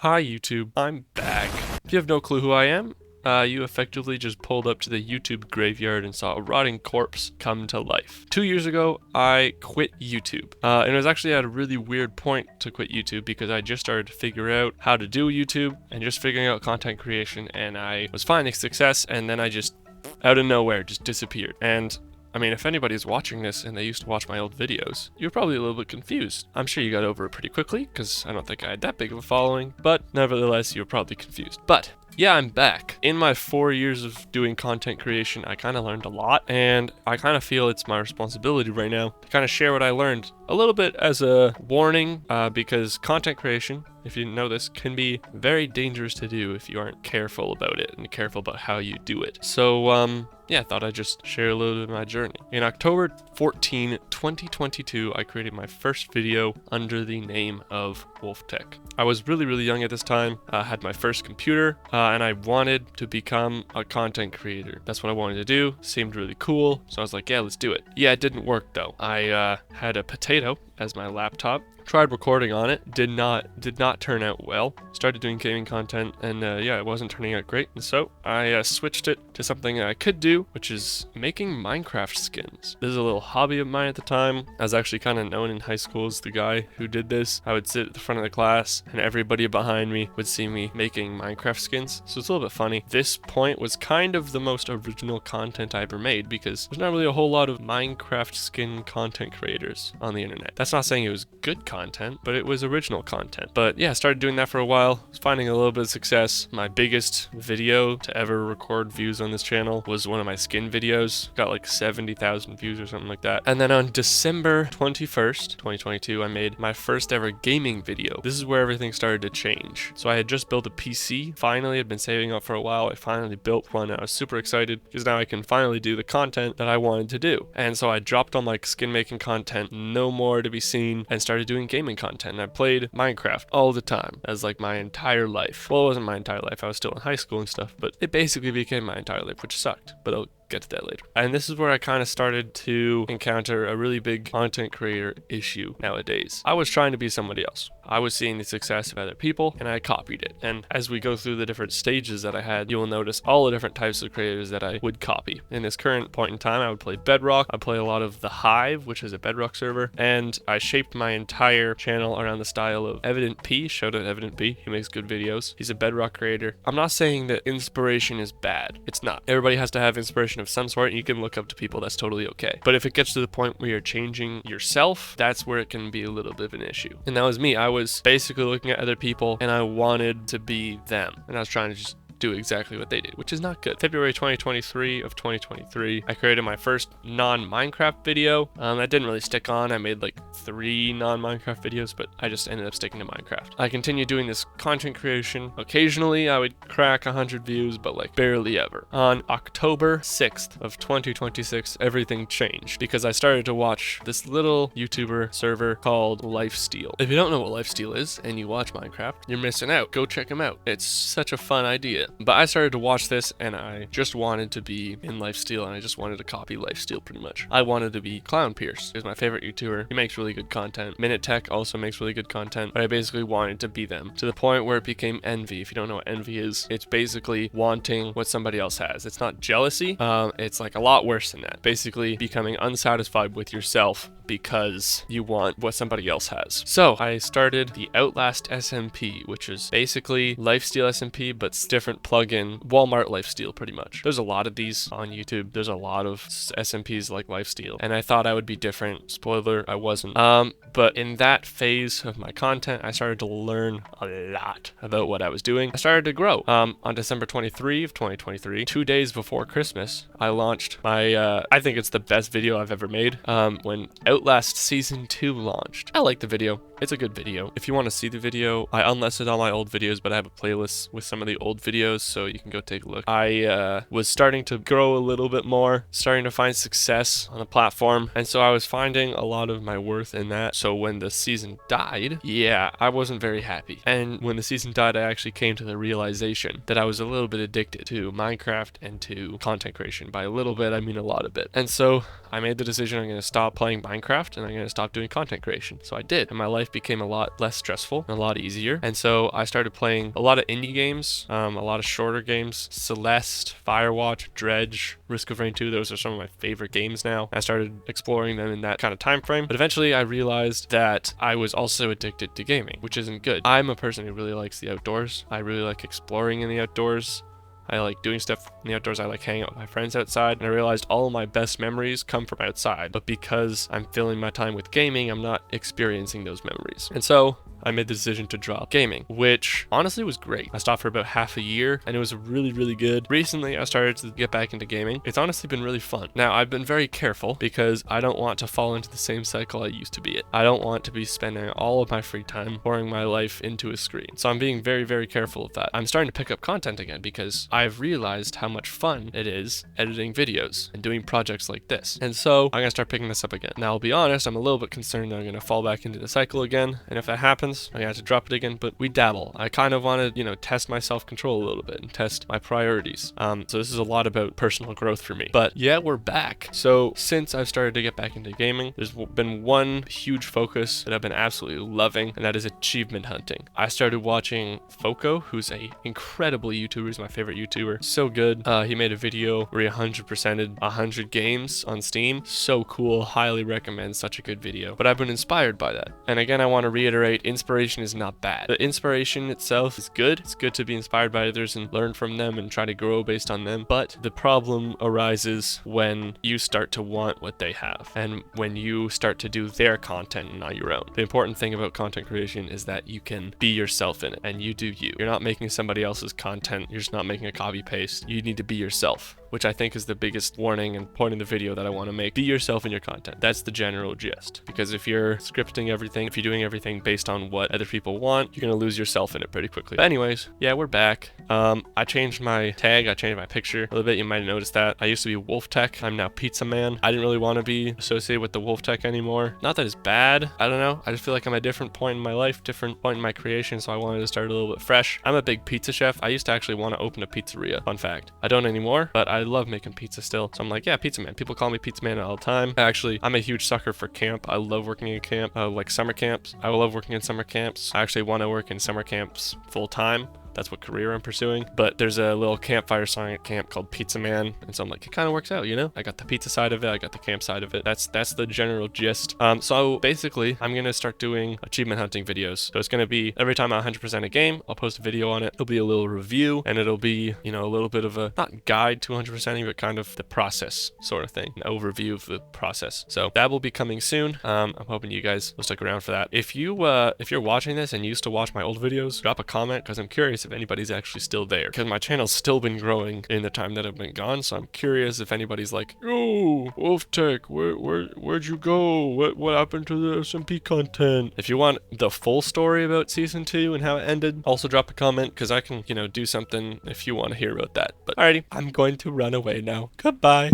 Hi YouTube, I'm back. If you have no clue who I am, you effectively just pulled up to the YouTube graveyard and saw a rotting corpse come to life. 2 years ago, I quit YouTube. And it was actually at a really weird point to quit YouTube because I just started to figure out how to do YouTube and just figuring out content creation, and I was finding success, and then I just, out of nowhere, just disappeared. And I mean, if anybody's watching this and they used to watch my old videos, you're probably a little bit confused. I'm sure you got over it pretty quickly, because I don't think I had that big of a following, but nevertheless, you're probably confused. But yeah, I'm back. In my 4 years of doing content creation, I kind of learned a lot, and I kind of feel it's my responsibility right now to kind of share what I learned a little bit as a warning, because content creation, if you didn't know this, can be very dangerous to do if you aren't careful about it and careful about how you do it. So, yeah, I thought I'd just share a little bit of my journey. In October 14, 2022, I created my first video under the name of Wolftech. I was really young at this time, had my first computer, and I wanted to become a content creator. That's what I wanted to do. Seemed really cool, so I was like, yeah, let's do it. Yeah, it didn't work though. I had a potato as my laptop. Tried recording on it, did not turn out well. Started doing gaming content, and yeah, it wasn't turning out great. And so I switched it to something I could do, which is making Minecraft skins. This is a little hobby of mine at the time. I was actually kind of known in high school as the guy who did this. I would sit at the front of the class, and everybody behind me would see me making Minecraft skins. So it's a little bit funny. This point was kind of the most original content I ever made, because there's not really a whole lot of Minecraft skin content creators on the internet. That's not saying it was good content, but it was original content. But yeah, I started doing that for a while, was finding a little bit of success. My biggest video to ever record views on this channel was one of my skin videos. Got like 70,000 views or something like that. And then on December 21st, 2022, I made my first ever gaming video. This is where everything started to change. So I had just built a PC. Finally, I'd been saving up for a while. I finally built one. I was super excited because now I can finally do the content that I wanted to do. And so I dropped all my skin making content, no more to be seen, and started doing gaming content. And I played Minecraft all the time as like my entire life. Well, it wasn't my entire life. I was still in high school and stuff, but it basically became my entire life, which sucked, but I'll get to that later. And this is where I kind of started to encounter a really big content creator issue nowadays. I was trying to be somebody else. I was seeing the success of other people, and I copied it. And as we go through the different stages that I had, you will notice all the different types of creators that I would copy. In this current point in time, I would play Bedrock. I play a lot of The Hive, which is a Bedrock server, and I shaped my entire channel around the style of Evident P. Shout out Evident P. He makes good videos. He's a Bedrock creator. I'm not saying that inspiration is bad. It's not. Everybody has to have inspiration of some sort, and you can look up to people. That's totally okay. But if it gets to the point where you're changing yourself, that's where it can be a little bit of an issue. And that was me. I was basically looking at other people, and I wanted to be them, and I was trying to just do exactly what they did, which is not good. February 2023, I created my first non-Minecraft video. That didn't really stick on. I made like 3 non-Minecraft videos, but I just ended up sticking to Minecraft. I continued doing this content creation. Occasionally I would crack 100 views, but like barely ever. On October 6th of 2026, everything changed because I started to watch this little YouTuber server called Lifesteal. If you don't know what Lifesteal is and you watch Minecraft, you're missing out. Go check him out. It's such a fun idea. But I started to watch this, and I just wanted to be in Lifesteal, and I just wanted to copy Lifesteal pretty much. I wanted to be Clown Pierce. He's my favorite YouTuber. He makes really good content. Minute Tech also makes really good content, but I basically wanted to be them to the point where it became envy. If you don't know what envy is, it's basically wanting what somebody else has. It's not jealousy. It's like a lot worse than that. Basically becoming unsatisfied with yourself because you want what somebody else has. So I started the Outlast SMP, which is basically Lifesteal SMP, but different plugin, Walmart Lifesteal pretty much. There's a lot of these on YouTube. There's a lot of SMPs like Lifesteal, and I thought I would be different. Spoiler, I wasn't. But in that phase of my content, I started to learn a lot about what I was doing. I started to grow. On December 23 of 2023, 2 days before Christmas, I launched my, I think it's the best video I've ever made, when Outlast Season 2 launched. I like the video. It's a good video. If you want to see the video, I unlisted all my old videos, but I have a playlist with some of the old videos, so you can go take a look. I was starting to grow a little bit more, starting to find success on the platform, and so I was finding a lot of my worth in that. So when the season died, yeah, I wasn't very happy. And when the season died, I actually came to the realization that I was a little bit addicted to Minecraft and to content creation. By a little bit, I mean a lot of it. And so I made the decision I'm going to stop playing Minecraft Minecraft and I'm going to stop doing content creation. So I did, and my life became a lot less stressful and a lot easier. And so I started playing a lot of indie games, a lot of shorter games, Celeste, Firewatch, Dredge, Risk of Rain 2. Those are some of my favorite games now. I started exploring them in that kind of time frame, but eventually I realized that I was also addicted to gaming, which isn't good. I'm a person who really likes the outdoors. I really like exploring in the outdoors. I like doing stuff in the outdoors. I like hanging out with my friends outside. And I realized all of my best memories come from outside. But because I'm filling my time with gaming, I'm not experiencing those memories. And so I made the decision to drop gaming, which honestly was great. I stopped for about half a year and it was really, really good. Recently, I started to get back into gaming. It's honestly been really fun. Now, I've been very careful because I don't want to fall into the same cycle I used to be in. I don't want to be spending all of my free time pouring my life into a screen. So I'm being very, very careful of that. I'm starting to pick up content again because I've realized how much fun it is editing videos and doing projects like this. And so I'm gonna start picking this up again. Now, I'll be honest, I'm a little bit concerned that I'm gonna fall back into the cycle again. And if that happens, I have to drop it again, but we dabble. I kind of want to, test my self-control a little bit and test my priorities. So this is a lot about personal growth for me. But yeah, we're back. So since I've started to get back into gaming, there's been one huge focus that I've been absolutely loving, and that is achievement hunting. I started watching Foco, who's a incredible YouTuber. He's my favorite YouTuber. So good. He made a video where he 100%ed 100 games on Steam. So cool. Highly recommend. Such a good video. But I've been inspired by that. And again, I want to reiterate, inspiration is not bad. The inspiration itself is good. It's good to be inspired by others and learn from them and try to grow based on them. But the problem arises when you start to want what they have and when you start to do their content and not your own. The important thing about content creation is that you can be yourself in it and you do you. You're not making somebody else's content. You're just not making a copy paste. You need to be yourself, which I think is the biggest warning and point in the video that I want to make. Be yourself in your content. That's the general gist. Because if you're scripting everything, if you're doing everything based on what other people want, you're going to lose yourself in it pretty quickly. But anyways, yeah, we're back. I changed my tag. I changed my picture a little bit. You might have noticed that. I used to be Wolftech. I'm now Pizza Man. I didn't really want to be associated with the Wolftech anymore. Not that it's bad. I don't know. I just feel like I'm at a different point in my life, different point in my creation, so I wanted to start a little bit fresh. I'm a big pizza chef. I used to actually want to open a pizzeria. Fun fact. I don't anymore, but I love making pizza still. So I'm like, yeah, Pizza Man. People call me Pizza Man all the time. Actually, I'm a huge sucker for camp. I love working in camp, like summer camps. I love working in summer camps. I actually want to work in summer camps full time. That's what career I'm pursuing. But there's a little campfire song at camp called Pizza Man. And so I'm like, it kind of works out, I got the pizza side of it. I got the camp side of it. That's the general gist. So basically, I'm going to start doing achievement hunting videos. So it's going to be every time I 100% a game, I'll post a video on it. It'll be a little review and it'll be, a little bit of a, not guide to 100%ing, but kind of the process sort of thing, an overview of the process. So that will be coming soon. I'm hoping you guys will stick around for that. If you're watching this and you used to watch my old videos, drop a comment because I'm curious if anybody's actually still there, because my channel's still been growing in the time that I've been gone. So I'm curious if anybody's like, yo, Wolftech, where'd you go? What happened to the SMP content? If you want the full story about season 2 and how it ended, also drop a comment because I can, do something if you want to hear about that. But alrighty, I'm going to run away now. Goodbye.